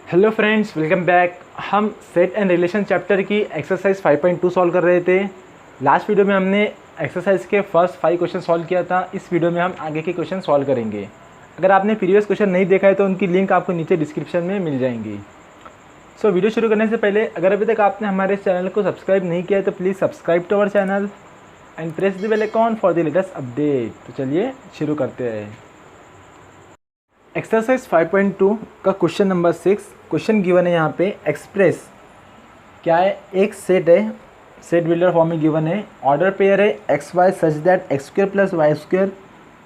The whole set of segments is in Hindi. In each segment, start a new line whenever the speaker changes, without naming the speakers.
Hello friends, welcome back. हम सेट एंड रिलेशन चैप्टर की एक्सरसाइज 5.2 सॉल्व कर रहे थे। लास्ट वीडियो में हमने एक्सरसाइज के फर्स्ट 5 क्वेश्चन सॉल्व किया था। इस वीडियो में हम आगे के क्वेश्चन सॉल्व करेंगे। अगर आपने प्रीवियस क्वेश्चन नहीं देखा है तो उनकी लिंक आपको नीचे डिस्क्रिप्शन में मिल जाएंगी। सो वीडियो शुरू करने से पहले अगर अभी तक आपने हमारे चैनल को सब्सक्राइब नहीं किया है तो please subscribe to our channel and press the bell icon for the latest update. तो चलिए शुरू करते हैं। एक्सरसाइज 5.2 का क्वेश्चन नंबर 6 क्वेश्चन गिवन है यहाँ पे। एक्सप्रेस क्या है, एक सेट है, सेट बिल्डर फॉर्म में गिवन है। ऑर्डर पेयर है x y such that x square plus y square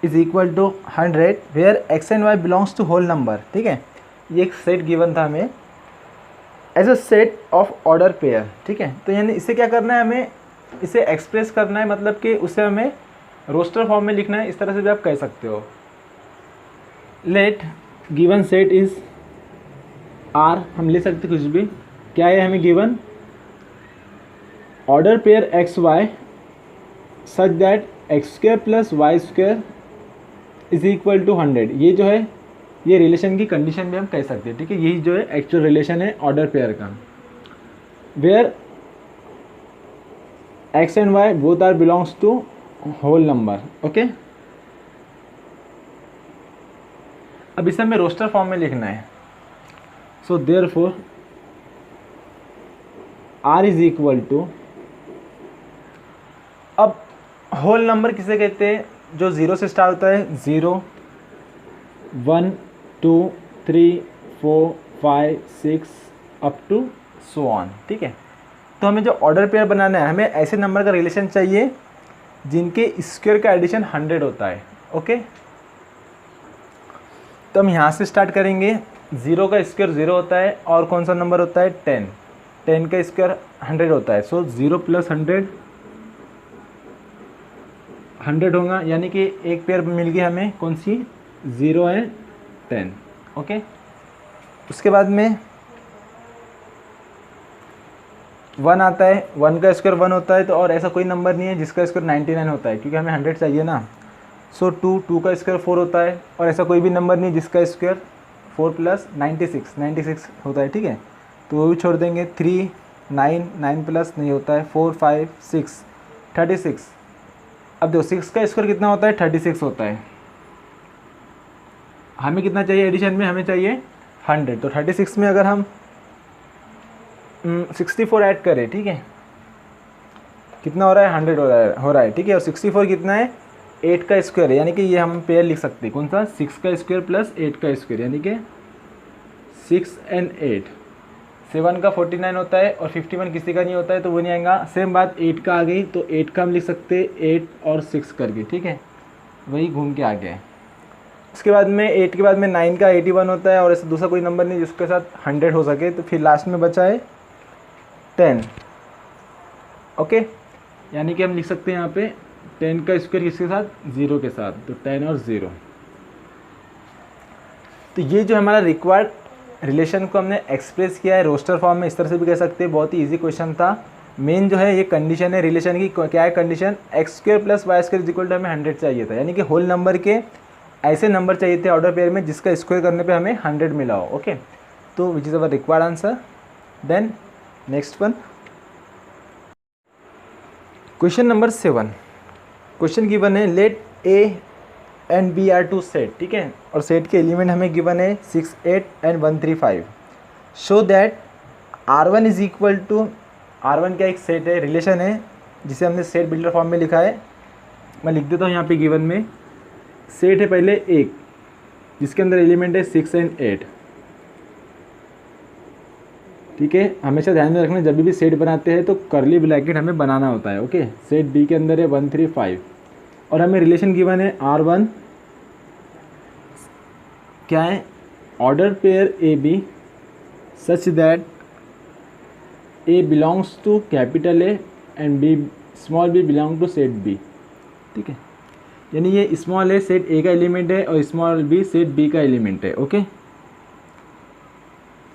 is equal to 100 where x and y belongs to whole number. ठीक है, ये एक सेट गिवन था हमें as a set of order pair. ठीक है, तो यानी इसे क्या करना है, हमें इसे एक्सप्रेस करना है, मतलब कि उसे हमें रोस्टर फॉर्म में लिखना है। इस तरह से भी आप कह सकते हो। Let given set is R, हम ले सकते कुछ भी। क्या है हमें given, order pair x y such that x square plus y square is equal to 100। ये जो है ये रिलेशन की कंडीशन भी हम कह सकते हैं। ठीक है, यही जो है एक्चुअल रिलेशन है ऑर्डर पेयर का। Where x and y both are belongs to whole number. Okay, अब इसे हमें रोस्टर फॉर्म में लिखना है। So therefore R is equal to, अब होल नंबर किसे कहते हैं, जो ज़ीरो से स्टार्ट होता है। 0 1 2 3 4 5 6 अप टू सो ऑन। ठीक है, तो हमें जो ऑर्डर पेयर बनाना है, हमें ऐसे नंबर का रिलेशन चाहिए जिनके स्क्वायर का एडिशन 100 होता है। ओके, तो हम यहाँ से स्टार्ट करेंगे। 0 का स्क्वायर 0 होता है और कौन सा नंबर होता है 10। 10 का स्क्वायर 100 होता है। सो 0 प्लस 100 100 होगा, यानी कि एक पेयर मिल गई हमें, कौन सी, 0 एंड 10। ओके, उसके बाद में 1 आता है। 1 का स्क्वायर 1 होता है, तो और ऐसा कोई नंबर नहीं है जिसका स्क्वायर 99 होता है, क्योंकि हमें 100 चाहिए ना। सो 2 का स्क्वायर 4 होता है, और ऐसा कोई भी नंबर नहीं जिसका स्क्वायर 4 प्लस 96 होता है। ठीक है, तो वो भी छोड़ देंगे। 3 9 प्लस नहीं होता है। 4 5 6 36। अब देखो 6 का स्क्वायर कितना होता है, 36 होता है। हमें कितना चाहिए एडिशन में, हमें चाहिए 100। तो 36 में अगर हम 64 ऐड करें, ठीक है, कितना हो रहा है, 100 हो रहा है। ठीक है, और 64 कितना है, 8 का स्क्वायर है, यानी कि ये हम पेयर लिख सकते हैं। कौन सा, 6 का स्क्वायर प्लस 8 का स्क्वायर, यानी कि 6 एंड 8। 7 का 49 होता है, और 51 किसी का नहीं होता है, तो वो नहीं आएगा। सेम बात 8 का आ गई, तो 8 का हम लिख सकते हैं 8 और 6 करके। ठीक है, वही घूम के आ गया है। उसके बाद में 8 के बाद में 9 का 81 होता है, और ऐसा दूसरा कोई नंबर नहीं जिसके साथ 100 हो सके। तो फिर लास्ट में बचा है 10। ओके, यानी कि हम लिख सकते हैं यहाँ पे 10 का स्क्वायर किसके साथ, 0 के साथ, तो 10 और 0। तो ये जो हमारा रिक्वायर्ड रिलेशन को हमने एक्सप्रेस किया है रोस्टर फॉर्म में। इस तरह से भी कह सकते हैं, बहुत ही इजी क्वेश्चन था। मेन जो है ये कंडीशन है रिलेशन की, क्या है condition, x square plus y square is equal to हमें 100 चाहिए था, यानी कि होल नंबर के ऐसे नंबर चाहिए थे ऑर्डर पेयर में जिसका स्क्वायर करने पे हमें 100 मिला हो। ओके, तो which is our required answer. Then next one, question number 7। Question given है, let A and B are two set. ठीक है, और सेट के एलिमेंट हमें गिवन है 6 8 and 1 3 5। Show that R1 is equal to, R1 क्या एक सेट है, रिलेशन है, जिसे हमने सेट बिल्डर फॉर्म में लिखा है। मैं लिख देता हूँ यहाँ पे गिवन में। सेट है पहले एक, जिसके अंदर एलिमेंट है 6 एंड 8। ठीक है, हमेशा ध्यान में रखना, जब भी सेट बनाते हैं तो करली ब्रैकेट हमें बनाना होता है। ओके, सेट बी के अंदर है 1 3 5, और हमें रिलेशन गिवन है R1 क्या है, order pair A B such that A belongs to capital A and b small b belong to set B. ठीक है, यानी ये स्मॉल ए सेट ए का एलिमेंट है और स्मॉल बी सेट बी का एलिमेंट है। ओके,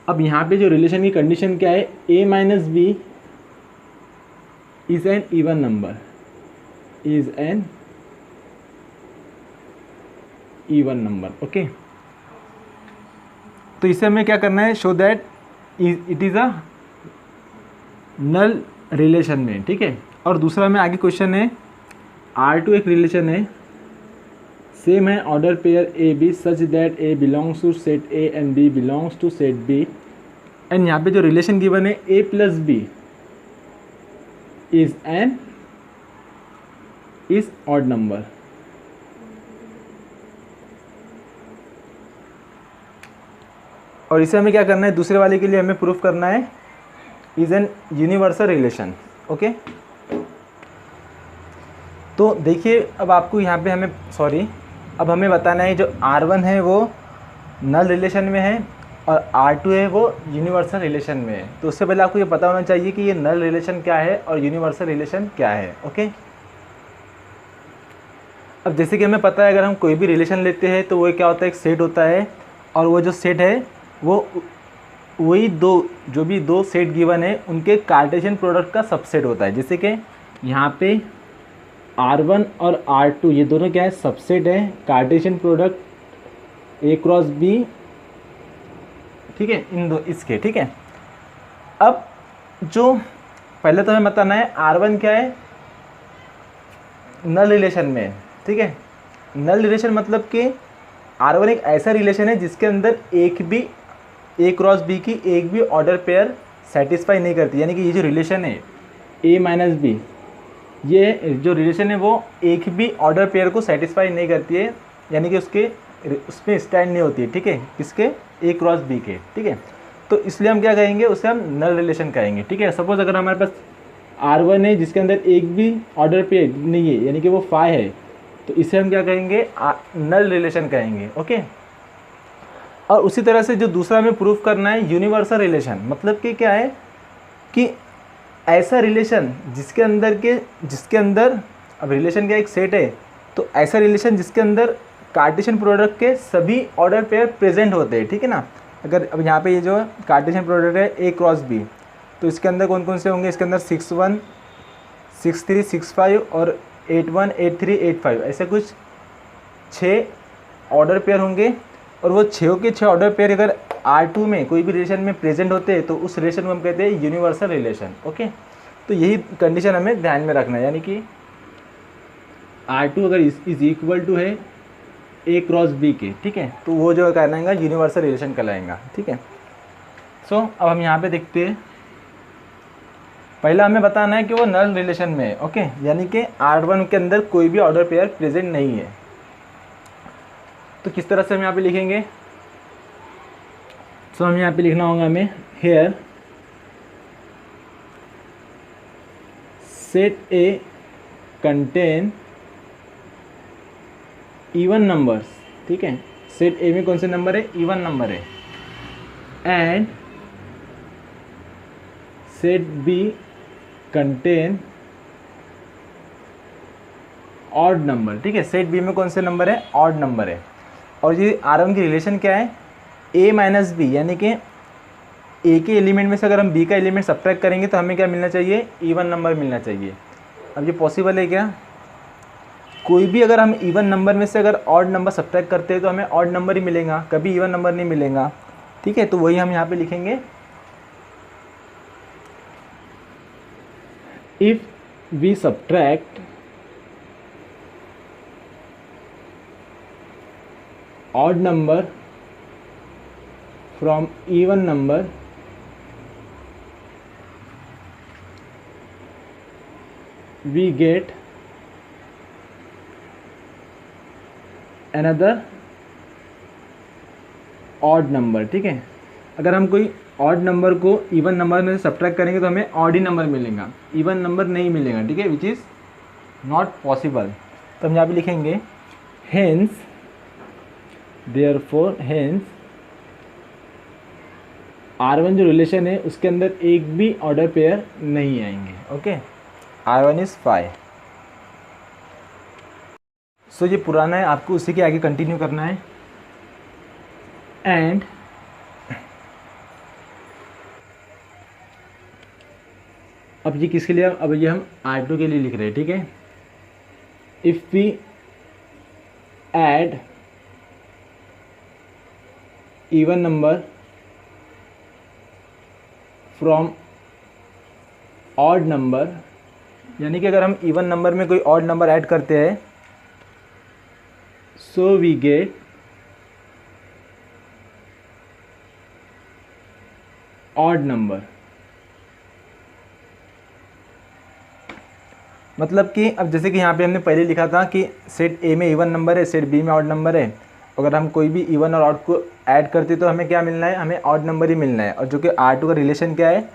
अब यहाँ पे जो रिलेशन की कंडीशन क्या है, a minus b is an even number, is an even number. Okay, तो इसे हमें क्या करना है, show that it is a null relation में, ठीक है। और दूसरा में आगे क्वेश्चन है, R2 एक रिलेशन है, सेम है order pair A B such that A belongs to set A and B belongs to set B, and यहाँ पे जो रिलेशन गिवन है A plus B is odd number. और इसे हमें क्या करना है, दूसरे वाले के लिए हमें प्रूफ करना है is an universal relation. Okay, तो देखिए अब आपको यहाँ पे अब हमें बताना है जो R1 है वो नल रिलेशन में है और R2 है वो यूनिवर्सल रिलेशन में है। तो उससे पहले आपको ये पता होना चाहिए कि ये नल रिलेशन क्या है और यूनिवर्सल रिलेशन क्या है। ओके, अब जैसे कि हमें पता है अगर हम कोई भी रिलेशन लेते हैं तो वो क्या होता है, एक सेट होता है, और वो जो सेट है वो वही दो सेट गिवन है उनके कार्टेशियन प्रोडक्ट का सबसेट होता है। जैसे कि यहाँ पे R1 और R2 ये दोनों क्या है, सबसेट है, Cartesian product A cross B, ठीक है, इसके, ठीक है। अब जो पहले तो हमें बताना है R1 क्या है, नल रिलेशन में है, ठीक है। नल रिलेशन मतलब कि R1 एक ऐसा रिलेशन है जिसके अंदर एक भी A क्रॉस B की एक भी ऑर्डर पेयर सेटिस्फाई नहीं करती, यानी कि ये जो रिलेशन है A माइनस B, ये जो रिलेशन है वो एक भी ऑर्डर पेयर को सेटिस्फाई नहीं करती है, यानी कि उसमें स्टैंड नहीं होती है, ठीक है, किसके, A क्रॉस B के, ठीक है। तो इसलिए हम क्या कहेंगे, उसे हम नल रिलेशन कहेंगे, ठीक है। सपोज अगर हमारे पास R1 है जिसके अंदर एक भी ऑर्डर पेयर नहीं है, यानी कि वो फाई है, तो इसे हम क्या कहेंगे, नल रिलेशन कहेंगे। ओके, और उसी तरह से जो दूसरा हमें प्रूफ करना है यूनिवर्सल रिलेशन, मतलब कि क्या है कि ऐसा रिलेशन जिसके अंदर अब रिलेशन का एक सेट है, तो ऐसा रिलेशन जिसके अंदर कार्टेशियन प्रोडक्ट के सभी ऑर्डर पेयर प्रेजेंट होते हैं, ठीक है ना। अगर अब यहाँ पे ये जो कार्टेशियन प्रोडक्ट है A क्रॉस B, तो इसके अंदर कौन कौन से होंगे, इसके अंदर 6 1 6 3 6 5 और 8 1 8 3 8 5 ऐसे कुछ 6 ऑर्डर पेयर होंगे, और वो 6 के 6 ऑर्डर पेयर अगर R2 में कोई भी रिलेशन में प्रेजेंट होते हैं तो उस रिलेशन को हम कहते हैं यूनिवर्सल रिलेशन। ओके, तो यही कंडीशन हमें ध्यान में रखना है, यानी कि R2 अगर इज इक्वल टू है A क्रॉस B के, ठीक है, तो वो जो कहलाएगा यूनिवर्सल रिलेशन कहलाएगा, ठीक है। सो अब हम यहाँ पे देखते हैं, पहला हमें बताना है कि वो नल रिलेशन में है। ओके, यानी कि R1 के अंदर कोई भी ऑर्डर पेयर प्रेजेंट नहीं है। तो किस तरह से हम यहाँ पे लिखेंगे, सो हम यहाँ पे लिखना होगा हमें, here set A contain even numbers, ठीक है, सेट A में कौन से नंबर है, इवन नंबर है, and set B contain odd number, ठीक है, सेट B में कौन से नंबर है, ऑड नंबर है। और ये R1 की रिलेशन क्या है, A माइनस बी, यानी कि A के एलिमेंट में से अगर हम B का एलिमेंट सब्ट्रैक्ट करेंगे तो हमें क्या मिलना चाहिए, इवन नंबर मिलना चाहिए। अब ये पॉसिबल है क्या, कोई भी अगर हम इवन नंबर में से अगर ऑड नंबर सब्ट्रैक्ट करते हैं तो हमें ऑड नंबर ही मिलेगा, कभी इवन नंबर नहीं मिलेगा, ठीक है। तो वही हम यहाँ पे लिखेंगे, if we subtract odd number from even number we get another odd number, ठीक है। अगर हम कोई ऑड नंबर को इवन नंबर में सब्ट्रैक्ट करेंगे तो हमें ऑड ही नंबर मिलेगा, इवन नंबर नहीं मिलेगा, ठीक है, विच इज़ नॉट पॉसिबल। तो हम यहाँ पे लिखेंगे हेंस therefore hence R1 जो रिलेशन है उसके अंदर एक भी ऑर्डर पेयर नहीं आएंगे। Okay, R1 is 5। सो ये पुराना है, आपको उसी के आगे कंटिन्यू करना है। एंड अब ये किसके लिए, अब ये हम R2 के लिए लिख रहे हैं, ठीक है। If we add even number from odd number, यानी कि अगर हम इवन नंबर में कोई ऑड नंबर ऐड करते हैं, so we get odd number. मतलब कि अब जैसे कि यहाँ पे हमने पहले लिखा था कि सेट ए में इवन नंबर है, सेट बी में ऑड नंबर है। अगर हम कोई भी इवन और ऑड को ऐड करते तो हमें क्या मिलना है, हमें ऑड नंबर ही मिलना है। और जो कि R2 का रिलेशन क्या है,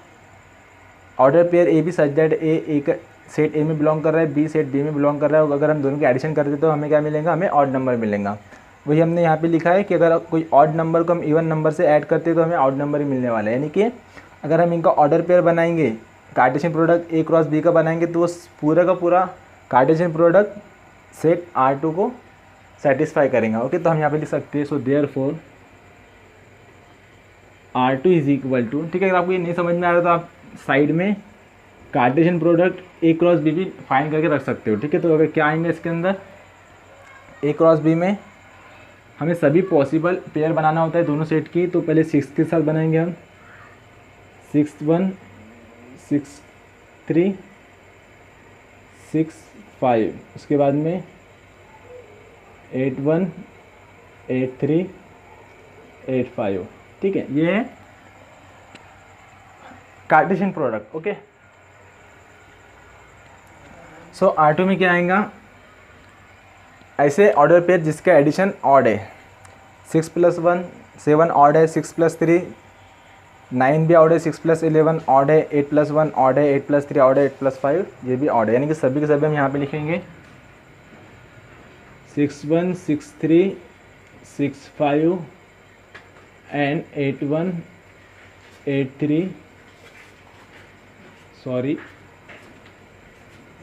order pair A B such that A का सेट ए में बिलोंग कर रहा है, बी सेट बी में बिलोंग कर रहा है। अगर हम दोनों के एडिशन करते तो हमें क्या मिलेगा, हमें ऑड नंबर मिलेगा। वही हमने यहाँ पे लिखा है कि अगर कोई ऑड नंबर को हम इवन नंबर से ऐड करते तो हमें ऑड नंबर ही मिलने वाला है। यानी कि अगर हम इनका ऑर्डर पेयर बनाएंगे, Cartesian product a cross b का बनाएंगे, तो वो पूरा का पूरा कार्टेशियन प्रोडक्ट सेट R2 को सेटिस्फाई करेंगे। ओके, तो हम यहाँ पे लिख सकते हैं, so therefore R2 is equal to, ठीक है। अगर आपको ये नहीं समझ में आ रहा तो आप साइड में Cartesian product a cross b भी फाइंड करके रख सकते हो, ठीक है। तो अगर क्या आएंगे इसके अंदर, ए क्रॉस बी में हमें सभी पॉसिबल पेयर बनाना होता है दोनों सेट की। तो पहले 6 के साथ बनाएंगे हम, 6 1 6 3 6 5, उसके बाद में 8 1 8 3 8 5, ठीक है। ये है कार्टेशियन प्रोडक्ट। ओके, सो R2 में क्या आएगा, ऐसे ऑर्डर पेयर जिसका एडिशन ऑड है, 6 + 1 7 ऑड है, 6 + 3 9 भी ऑड है, 6 + 11 ऑड है, 8 + 1 ऑड है, 8 + 3 ऑड है, 8 + 5 ये भी ऑड है। यानी कि सभी के सभी हम यहाँ पे लिखेंगे 6 1 6 3 6 5 एंड 8 1 8 3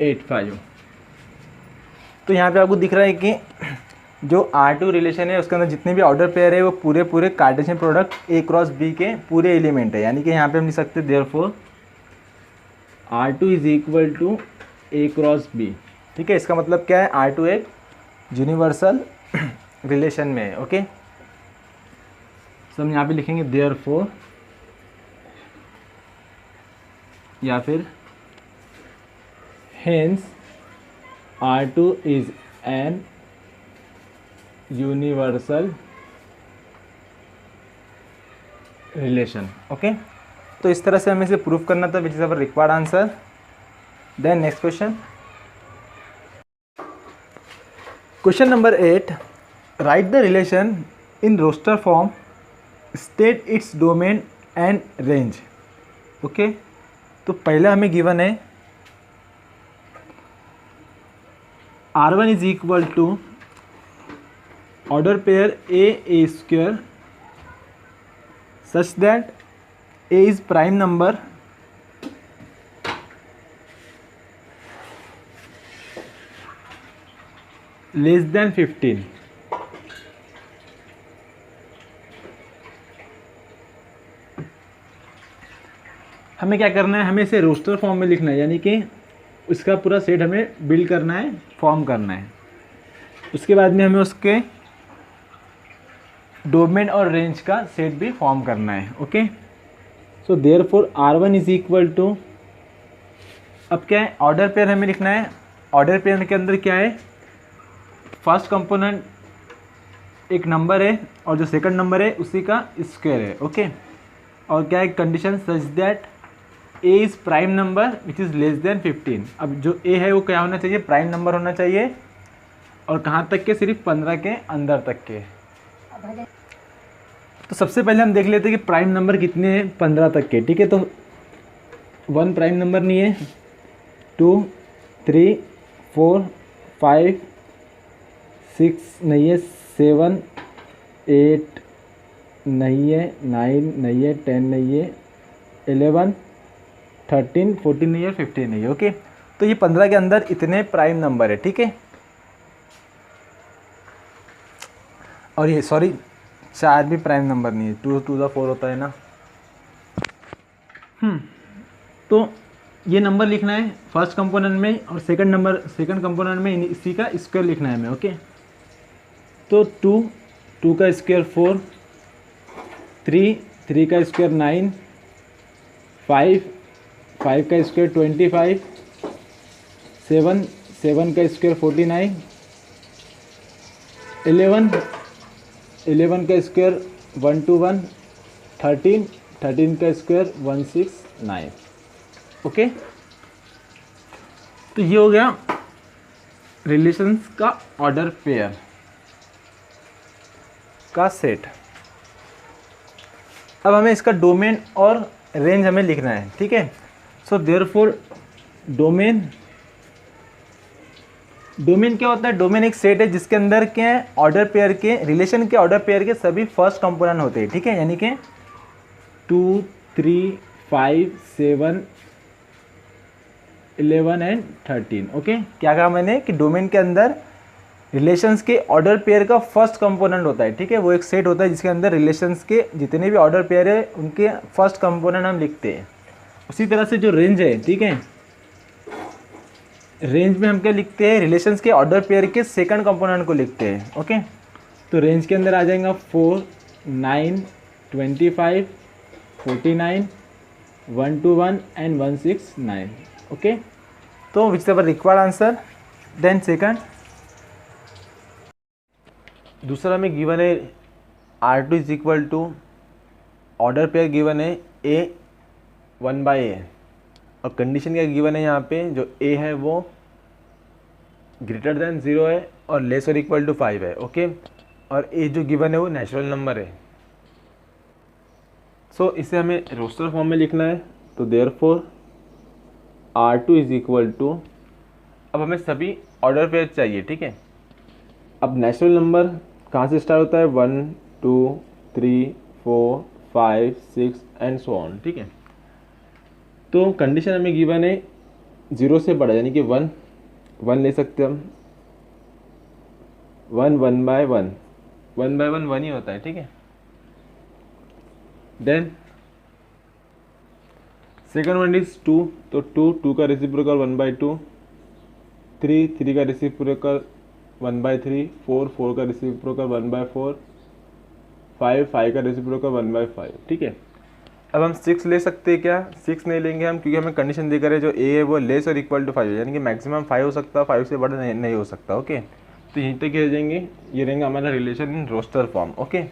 8 5। तो यहाँ पे आपको दिख रहा है कि जो R2 रिलेशन है उसके अंदर जितने भी ऑर्डर पेयर है वो पूरे पूरे Cartesian product a cross b के पूरे एलिमेंट है। यानी कि यहाँ पे हम लिख सकते हैं therefore R2 is equal to a cross b, ठीक है। इसका मतलब क्या है, R2 एक यूनिवर्सल रिलेशन में है। ओके, तो हम यहाँ पे लिखेंगे देयरफॉर, या फिर hence R2 is an universal relation. Okay, तो इस तरह से हमें इसे प्रूफ करना था, which is our required answer. Then next question, question number 8, write the relation in roster form, state its domain and range. Okay, तो पहला हमें गिवन है R1 is equal to order pair a square such that a is prime number less than 15। हमें क्या करना है, हमें इसे रोस्टर फॉर्म में लिखना है, यानी कि उसका पूरा सेट हमें बिल्ड करना है, फॉर्म करना है। उसके बाद में हमें उसके डोमेन और रेंज का सेट भी फॉर्म करना है। Okay, so therefore R1 is equal to, अब क्या है, ऑर्डर पेयर हमें लिखना है। ऑर्डर पेयर के अंदर क्या है, फर्स्ट कंपोनेंट एक नंबर है और जो सेकंड नंबर है उसी का स्क्वायर है। ओके, और क्या है, condition such that A is prime number which is less than 15। अब जो ए है वो क्या होना चाहिए, प्राइम नंबर होना चाहिए, और कहाँ तक के, सिर्फ 15 के अंदर तक के। तो सबसे पहले हम देख लेते हैं कि प्राइम नंबर कितने हैं, 15 तक के, ठीक है। तो 1 प्राइम नंबर नहीं है, 2 3 4 5 6 नहीं है, 7 8 नहीं है, 9 नहीं है, 10 नहीं है, 11 13 14 नहीं है, 15 नहीं है। ओके, तो ये 15 के अंदर इतने प्राइम नंबर है, ठीक है। और ये सॉरी 4 भी प्राइम नंबर नहीं है, 2 to the 4 होता है ना। तो ये नंबर लिखना है फर्स्ट कंपोनेंट में, और सेकंड कंपोनेंट में इसी का स्क्वायर लिखना है हमें। ओके, तो 2 का स्क्वायर 4, 3 का स्क्वायर 9, 5 5 का स्क्वायर 25, 7 7 का स्क्वायर 49, 11 11 का स्क्वायर 121, 13 13 का स्क्वायर 169। ओके, तो ये हो गया रिलेशंस का ऑर्डर पेयर का सेट। अब हमें इसका डोमेन और रेंज हमें लिखना है, ठीक है। सो देयरफॉर डोमेन क्या होता है? डोमेन एक सेट है जिसके अंदर के ऑर्डर पेयर के रिलेशन के ऑर्डर पेयर के सभी फर्स्ट कंपोनेंट होते हैं, ठीक है। यानी कि 2 3 5 7 11 एंड 13। ओके, क्या कहा मैंने कि डोमेन के अंदर रिलेशंस के ऑर्डर पेयर का फर्स्ट कंपोनेंट होता है, ठीक है। वो एक सेट होता है जिसके अंदर रिलेशंस के जितने भी ऑर्डर पेयर है उनके फर्स्ट कंपोनेंट हम लिखते हैं। उसी तरह से जो रेंज है, ठीक है, रेंज में हम क्या लिखते हैं? रिलेशंस के ऑर्डर पेयर के सेकंड कंपोनेंट को लिखते हैं। ओके, तो रेंज के अंदर आ जाएगा 4 9 25 49 121 एंड 169। ओके, तो which is required answer. Then second, दूसरा में गिवन है R2 is equal to order pair given है A 1/A और कंडीशन क्या गिवन है यहाँ पे? जो A है वो ग्रेटर देन 0 है और लेस और इक्वल टू 5 है। ओके, और A जो गिवन है वो नेचुरल नंबर है। सो इसे हमें रोस्टर फॉर्म में लिखना है। तो therefore R2 is equal to, अब हमें सभी ऑर्डर पेयर चाहिए, ठीक है। अब नेचुरल नंबर कहाँ से स्टार्ट होता है? 1 2 3 4 5 6 एंड सो ऑन, ठीक है। तो कंडीशन हमें गिवन है 0 से बड़ा, यानी कि 1 ले सकते हम। 1 1/1 1/1 1 ही होता है, ठीक है। देन सेकंड वन इज 2, तो 2 का रेसिप्रोकल 1/2, 3 का रेसिप्रोकल 1/3, 4 का रेसिप्रोकल 1/4, 5 का रेसिप्रोकल 1/5, ठीक है। अब हम 6 ले सकते हैं क्या? 6 नहीं लेंगे हम, क्योंकि हमें कंडीशन देकर है जो A है वो लेस और इक्वल टू 5 है, यानी कि मैक्सिमम 5 हो सकता है, 5 से बड़ा नहीं हो सकता। ओके, तो यहीं तक रह जाएंगे। ये रहेंगे हमारा relation in roster form. Okay,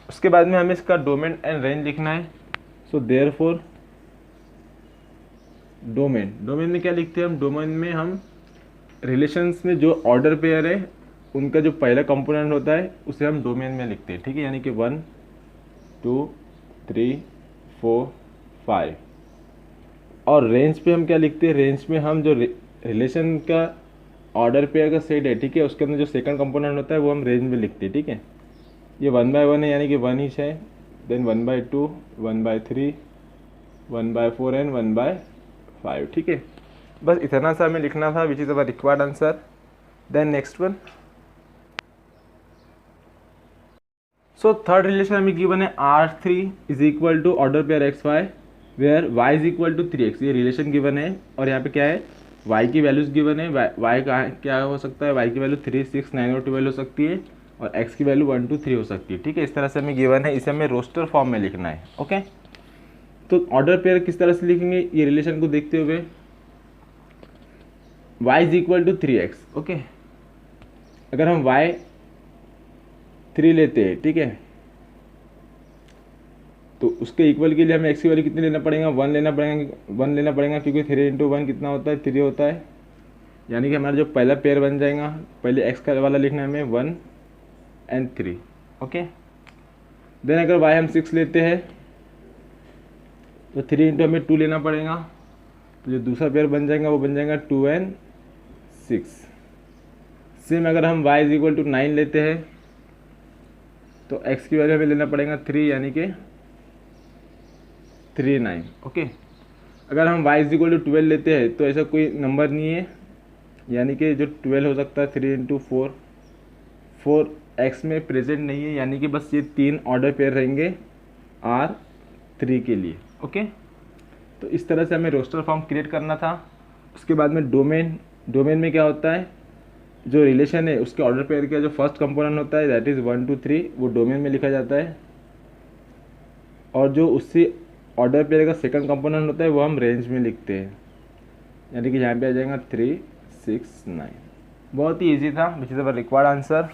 उसके बाद में हमें इसका डोमेन एंड रेंज लिखना है। सो देयरफॉर डोमेन में क्या लिखते हैं हम? डोमेन में हम रिलेशंस में जो ऑर्डर पेयर है उनका जो पहला कंपोनेंट होता है उसे हम डोमेन में लिखते हैं, ठीक है। यानी कि 1 2 3 4 5। और रेंज पे हम क्या लिखते हैं? रेंज में हम जो रिलेशन का ऑर्डर पेयर का सेट है, ठीक है, उसके अंदर जो सेकंड कंपोनेंट होता है वो हम रेंज में लिखते हैं, ठीक है। ये 1/1 है, यानी कि 1 ईच है। देन 1/2 1/3 1/4 एंड 1/5, ठीक है। बस इतना सा हमें लिखना था, which is our required answer. Then next one, so third relation हमें गिवन है R3 is equal to order pair XY where Y is equal to 3x। ये रिलेशन गिवन है और यहाँ पे क्या है? Y की वैल्यूज गिवन है। Y का क्या हो सकता है? Y की वैल्यू 3 6 9 और 12 हो सकती है और X की वैल्यू 1 2 3 हो सकती है, ठीक है। इस तरह से हमें गिवन है, इसे हमें रोस्टर फॉर्म में लिखना है। ओके, तो ऑर्डर पेयर किस तरह से लिखेंगे ये रिलेशन को देखते हुए? Y is equal to 3x। Okay, अगर हम Y 3 लेते हैं, ठीक है, तो उसके इक्वल के लिए हमें x की वैल्यू कितनी लेना पड़ेगा? 1 लेना पड़ेगा, क्योंकि 3 × 1 कितना होता है? 3 होता है। यानी कि हमारा जो पहला पेयर बन जाएगा, पहले x का वाला लिखना है हमें 1 एंड 3। ओके, देन अगर y हम 6 लेते हैं तो 3 × हमें 2 लेना पड़ेगा, तो जो दूसरा पेयर बन जाएगा वो बन जाएगा 2 एंड 6। सेम अगर हम y इज इक्वल टू 9 लेते हैं तो x की वैल्यू हमें लेना पड़ेगा 3, यानी कि 3 9। ओके, अगर हम y इज इक्वल टू 12 लेते हैं तो ऐसा कोई नंबर नहीं है, यानी कि जो 12 हो सकता है 3 × 4, 4 x में प्रेजेंट नहीं है, यानी कि बस ये 3 ऑर्डर पेयर रहेंगे R3 के लिए। ओके, तो इस तरह से हमें रोस्टर फॉर्म क्रिएट करना था। उसके बाद में डोमेन में क्या होता है? जो रिलेशन है उसके ऑर्डर पेयर का जो फर्स्ट कंपोनेंट होता है दैट इज़ 1 2 3, वो डोमेन में लिखा जाता है। और जो उससे ऑर्डर पेयर का सेकंड कंपोनेंट होता है वो हम रेंज में लिखते हैं, यानी कि यहाँ पे आ जाएगा 3, 6, 9। बहुत ही ईजी था, which is our required answer.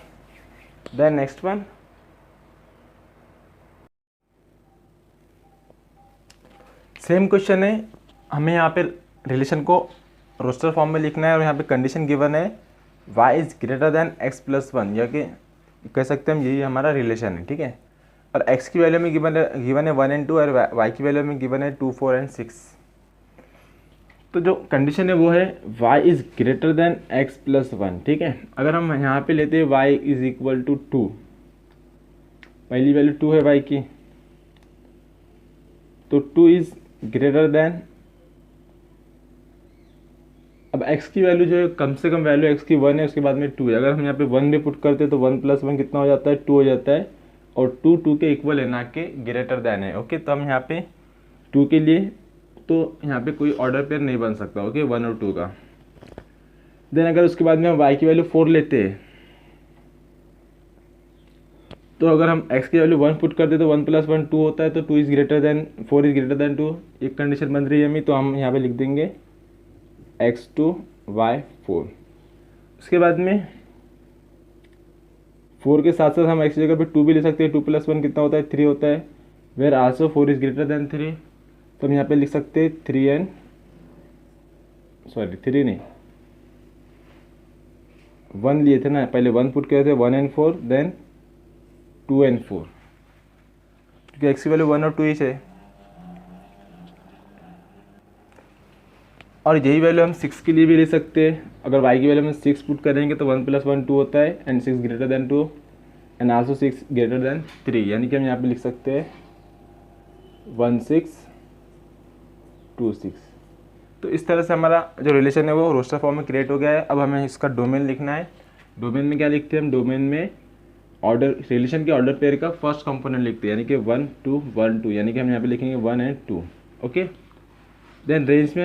Then next one, same question है, हमें यहाँ पे रिलेशन को रोस्टर फॉर्म में लिखना है और यहाँ पे कंडीशन गिवन है y is greater than x plus 1, या कि कह सकते हैं हम यही हमारा रिलेशन है, ठीक है। और x की वैल्यू में गिवन है 1 and 2 और y की वैल्यू में गिवन है 2, 4 and 6। तो जो कंडीशन है वो है y is greater than x plus 1, ठीक है। अगर हम यहाँ पे लेते हैं y इज़ इक्वल टू 2, पहली वैल्यू 2 है y की, तो 2 इज़ ग्रेटर देन, अब x की वैल्यू जो है कम से कम वैल्यू x की 1 है, उसके बाद में 2 है। अगर हम यहाँ पे 1 भी पुट करते हैं तो 1 प्लस 1 कितना हो जाता है, 2 हो जाता है, और 2 2 के इक्वल है, ना कि ग्रेटर देन है। ओके, तो हम यहाँ पे 2 के लिए तो यहाँ पे कोई ऑर्डर पेयर नहीं बन सकता, ओके, 1 और 2 का। देन अगर उसके बाद में हम y की वैल्यू 4 लेते हैं, तो अगर हम x की वैल्यू 1 पुट करते तो 1 प्लस 1 2 होता है, तो 2 is greater than 4 is greater than 2, एक कंडीशन बन रही है हमें, तो हम यहाँ पे लिख देंगे x2 y4। उसके बाद में 4 के साथ साथ हम x की जगह पे 2 भी ले सकते हैं, 2 प्लस 1 कितना होता है, 3 होता है, where also 4 is greater than 3, तो हम यहाँ पे लिख सकते हैं 3 नहीं 1 लिए थे ना, पहले 1 पुट किए थे, 1 and 4, देन 2 and 4, क्योंकि x की वैल्यू 1 और 2 ही है। और यही वैल्यू हम 6 के लिए भी ले सकते हैं। अगर y की वैल्यू में 6 पुट करेंगे तो 1 प्लस 1 2 होता है, and 6 greater than 2 and also 6 greater than 3, यानी कि हम यहाँ पे लिख सकते हैं 1 6 2 6। तो इस तरह से हमारा जो रिलेशन है वो रोस्टर फॉर्म में क्रिएट हो गया है। अब हमें इसका डोमेन लिखना है। डोमेन में क्या लिखते हैं हम, डोमेन में ऑर्डर रिलेशन के ऑर्डर पेयर का फर्स्ट कंपोनेंट लिखते हैं, यानी कि 1 2 1 2, यानी कि हम यहाँ पे लिखेंगे 1 and 2, ओके। देन रेंज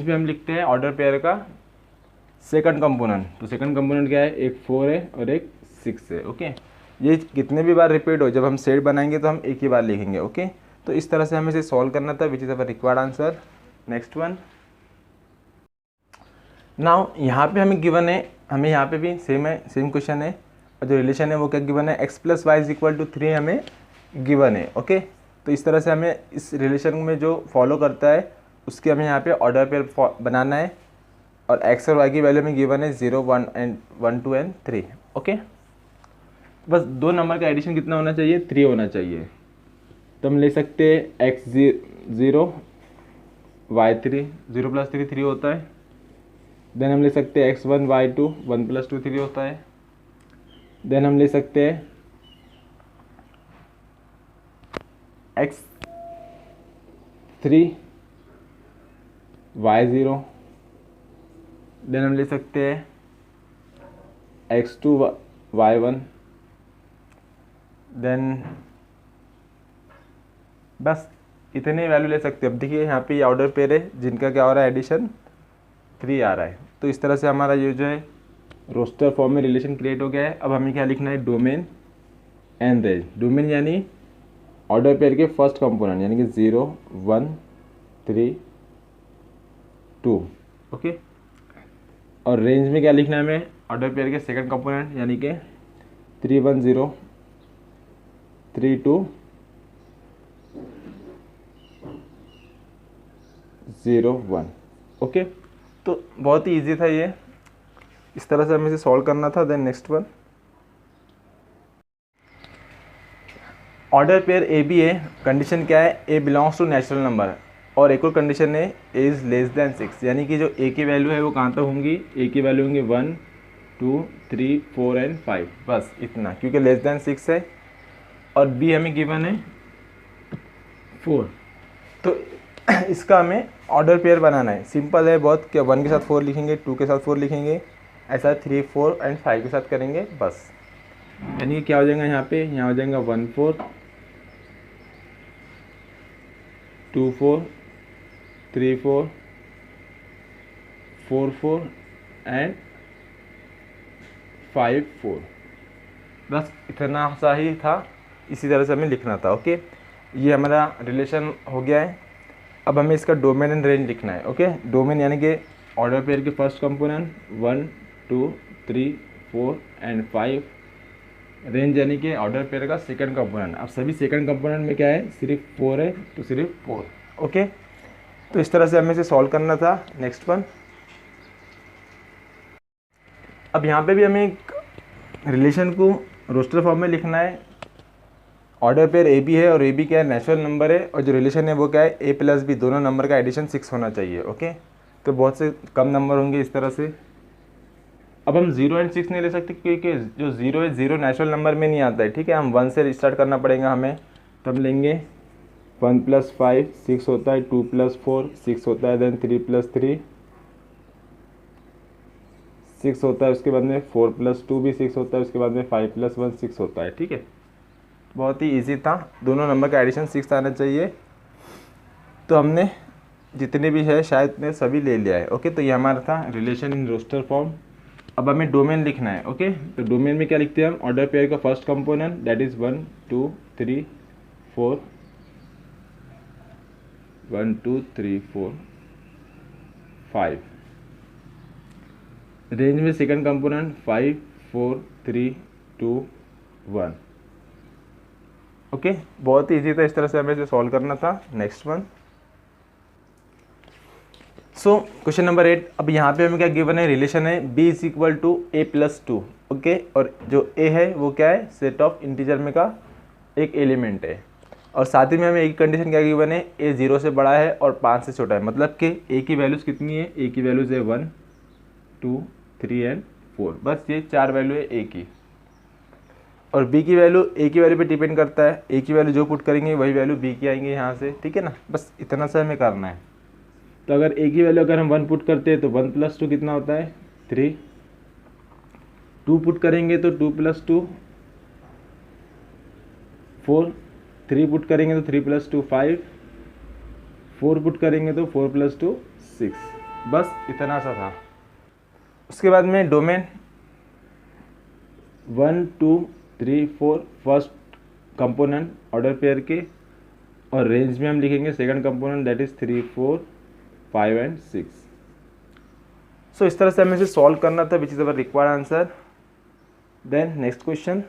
में हम लिखते हैं ऑर्डर पेयर का सेकंड कंपोनेंट। तो सेकंड कंपोनेंट क्या है, एक 4 है और एक 6 है, ओके। ये कितने भी बार रिपीट हो, जब हम सेट बनाएंगे तो हम एक ही बार लिखेंगे, ओके। तो इस तरह से हमें इसे सॉल्व करना था, which is our required answer. Next one, now यहाँ पे हमें गिवन है, हमें यहाँ पे भी सेम क्वेश्चन है, और जो रिलेशन है वो क्या गिवन है, x plus y is equal to 3 हमें गिवन है, ओके। तो इस तरह से हमें इस रिलेशन में जो फॉलो करता है उसके हमें यहाँ पे ऑर्डर पेयर बनाना है, और x और y की वैल्यू में गिवन है 0 1 2 and 3, ओके। बस दो नंबर का एडिशन कितना होना चाहिए, 3 होना चाहिए। तो हम ले सकते हैं x 0 y 3, 0 प्लस 3 3 होता है। देन हम ले सकते हैं x1 y2, 1 प्लस 2 3 होता है। देन हम ले सकते हैं x3 y0। देन हम ले सकते हैं x2 y1। देन बस इतने वैल्यू ले सकते हैं। अब देखिए यहाँ पे ये ऑर्डर पेयर है जिनका क्या हो रहा है, एडिशन 3 आ रहा है। तो इस तरह से हमारा ये जो है रोस्टर फॉर्म में रिलेशन क्रिएट हो गया है। अब हमें क्या लिखना है, डोमेन एंड रेंज। डोमेन यानी ऑर्डर पेयर के फर्स्ट कंपोनेंट, यानी कि 0 1 3 2, ओके। और रेंज में क्या लिखना है हमें, ऑर्डर पेयर के सेकंड कंपोनेंट, यानी कि 3 1 0 3 2 0 1, ओके। तो बहुत ही इजी था ये, इस तरह से हमें इसे सॉल्व करना था। Then next one, order pair ए बी है, कंडीशन क्या है, a belongs to natural number, और एक और कंडीशन है ए इज़ लेस देन 6, यानी कि जो ए की वैल्यू है वो कहाँ तक होंगी, ए की वैल्यू होंगी 1 2 3 4 एंड 5, बस इतना, क्योंकि लेस देन 6 है। और बी हमें गिवन है 4। तो इसका हमें ऑर्डर पेयर बनाना है, सिंपल है बहुत, क्या 1 के साथ 4 लिखेंगे, 2 के साथ 4 लिखेंगे, ऐसा 3 4 एंड 5 के साथ करेंगे बस। यानी कि क्या हो जाएगा, यहाँ पे यहाँ हो जाएगा 1 4 2 4 3 4 4 4 एंड 5 4, बस इतना सा ही था, इसी तरह से हमें लिखना था, ओके। ये हमारा रिलेशन हो गया है। अब हमें इसका डोमेन एंड रेंज लिखना है। ओके, डोमेन यानी कि ऑर्डर पेयर के फर्स्ट कंपोनेंट 1 2 3 4 एंड 5, रेंज यानी कि ऑर्डर पेयर का सेकंड कंपोनेंट। अब सभी सेकंड कंपोनेंट में क्या है, सिर्फ 4 है, तो सिर्फ 4। ओके, तो इस तरह से हमें इसे सॉल्व करना था। नेक्स्ट वन, अब यहाँ पे भी हमें एक रिलेशन को रोस्टर फॉर्म में लिखना है। ऑर्डर पेयर ए बी है और ए बी क्या है, नेचुरल नंबर है, और जो रिलेशन है वो क्या है, ए प्लस बी, दोनों नंबर का एडिशन 6 होना चाहिए। ओके, तो बहुत से कम नंबर होंगे इस तरह से। अब हम 0 एंड 6 नहीं ले सकते क्योंकि जो 0 है, 0 नेचुरल नंबर में नहीं आता है। ठीक है, हम 1 से स्टार्ट करना पड़ेगा हमें। तब लेंगे 1 + 5 6 होता है, 2 + 4 6 होता है, देन 3 + 3 6 होता है, उसके बाद में 4 + 2 भी 6 होता है, उसके बाद में 5 + 1 6 होता है। ठीक है, बहुत ही इजी था, दोनों नंबर का एडिशन 6 आना चाहिए। तो हमने जितने भी है शायद इतने सभी ले लिया है। ओके, तो ये हमारा था रिलेशन इन रोस्टर फॉर्म। अब हमें डोमेन लिखना है। ओके, तो डोमेन में क्या लिखते हैं हम, ऑर्डर पेयर का first component that is 1 2 3 4 1 2 3 4 5, range में सेकंड कंपोनेंट 5 4 3 2 1। ओके, बहुत ही ईजी था, इस तरह से हमें इसे सॉल्व करना था। Next one, so question number 8। अब यहाँ पे हमें क्या गिवन है, रिलेशन है b is equal to a + 2। Okay, और जो a है वो क्या है, सेट ऑफ इंटीजर में का एक एलिमेंट है, और साथ ही में हमें एक कंडीशन क्या गिवन है, a 0 से बड़ा है और 5 से छोटा है। मतलब कि a की वैल्यूज़ कितनी है, a की वैल्यूज़ है 1 2 3 एंड 4, बस ये 4 वैल्यू है a की। और b की वैल्यू a की वैल्यू पे डिपेंड करता है, a की वैल्यू जो पुट करेंगे वही वैल्यू b की आएंगे यहाँ से। ठीक है ना, बस इतना सा हमें करना है। तो अगर a की वैल्यू अगर हम 1 पुट करते हैं तो 1 + 2 कितना होता है 3, 2 पुट करेंगे तो 2 + 2 4, 3 पुट करेंगे तो 3 + 2 5, 4 पुट करेंगे तो 4 + 2 6, बस इतना सा था। उसके बाद में domain 1 2 3 4 first component order pair के, और रेंज में हम लिखेंगे second component that is 3 4 5 and 6। सो इस तरह से हमें इसे सॉल्व करना था, which is our required answer. Then next question,